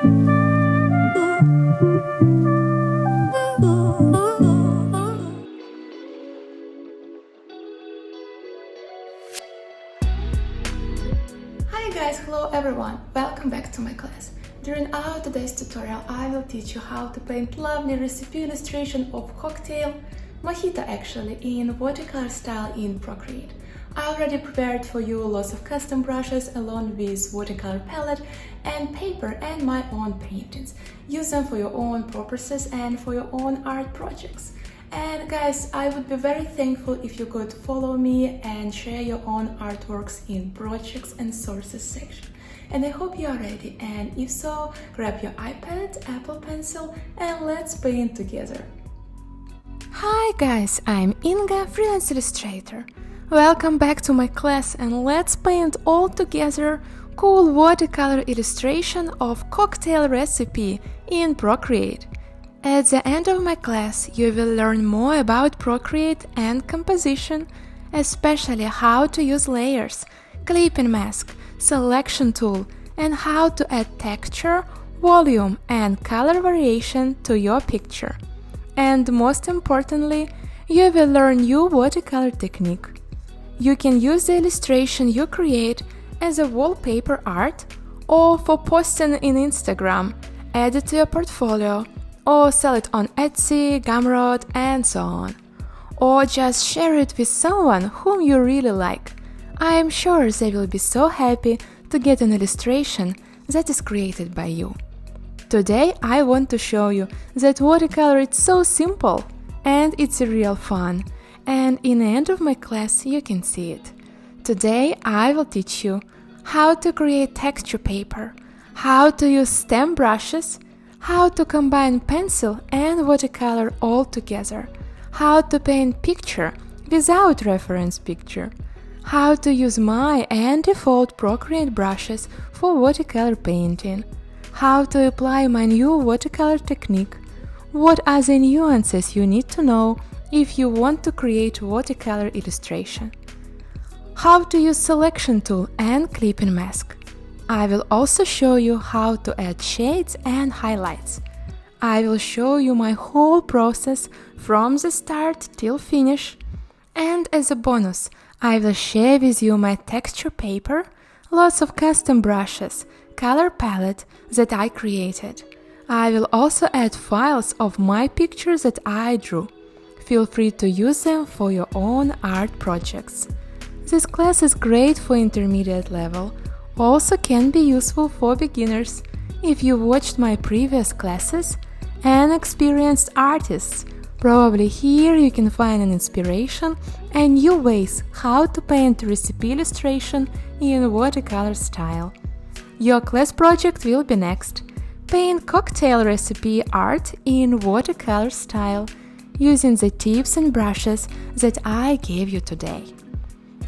Hi guys, hello everyone, welcome back to my class. During our today's tutorial I will teach you how to paint lovely recipe illustration of cocktail, mojito actually, in watercolor style in Procreate. I already prepared for you lots of custom brushes along with watercolor palette and paper and my own paintings. Use them for your own purposes and for your own art projects. And guys, I would be very thankful if you could follow me and share your own artworks in projects and sources section. And I hope you are ready, and if so, grab your iPad, Apple Pencil, and let's paint together. Hi guys, I'm Inga, freelance illustrator. Welcome back to my class, and let's paint all together cool watercolor illustration of cocktail recipe in Procreate. At the end of my class, you will learn more about Procreate and composition, especially how to use layers, clipping mask, selection tool, and how to add texture, volume, and color variation to your picture. And most importantly, you will learn new watercolor technique. You can use the illustration you create as a wallpaper art, or for posting in Instagram, add it to your portfolio, or sell it on Etsy, Gumroad, and so on. Or just share it with someone whom you really like. I am sure they will be so happy to get an illustration that is created by you. Today I want to show you that watercolor is so simple and it's real fun. And in the end of my class you can see it. Today I will teach you how to create texture paper, how to use stem brushes, how to combine pencil and watercolor all together, how to paint picture without reference picture, how to use my and default Procreate brushes for watercolor painting, how to apply my new watercolor technique, what are the nuances you need to know if you want to create watercolor illustration, how to use selection tool and clipping mask. I will also show you how to add shades and highlights. I will show you my whole process from the start till finish. And as a bonus, I will share with you my texture paper, lots of custom brushes, color palette that I created. I will also add files of my pictures that I drew. Feel free to use them for your own art projects. This class is great for intermediate level. Also can be useful for beginners if you watched my previous classes and experienced artists. Probably here you can find an inspiration and new ways how to paint recipe illustration in watercolor style. Your class project will be next. Paint cocktail recipe art in watercolor style using the tips and brushes that I gave you today.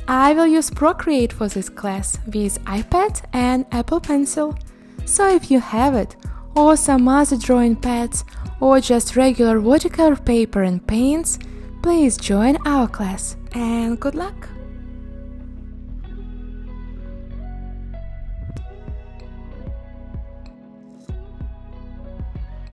I will use Procreate for this class with iPad and Apple Pencil. So if you have it, or some other drawing pads, or just regular watercolor paper and paints, please join our class and good luck!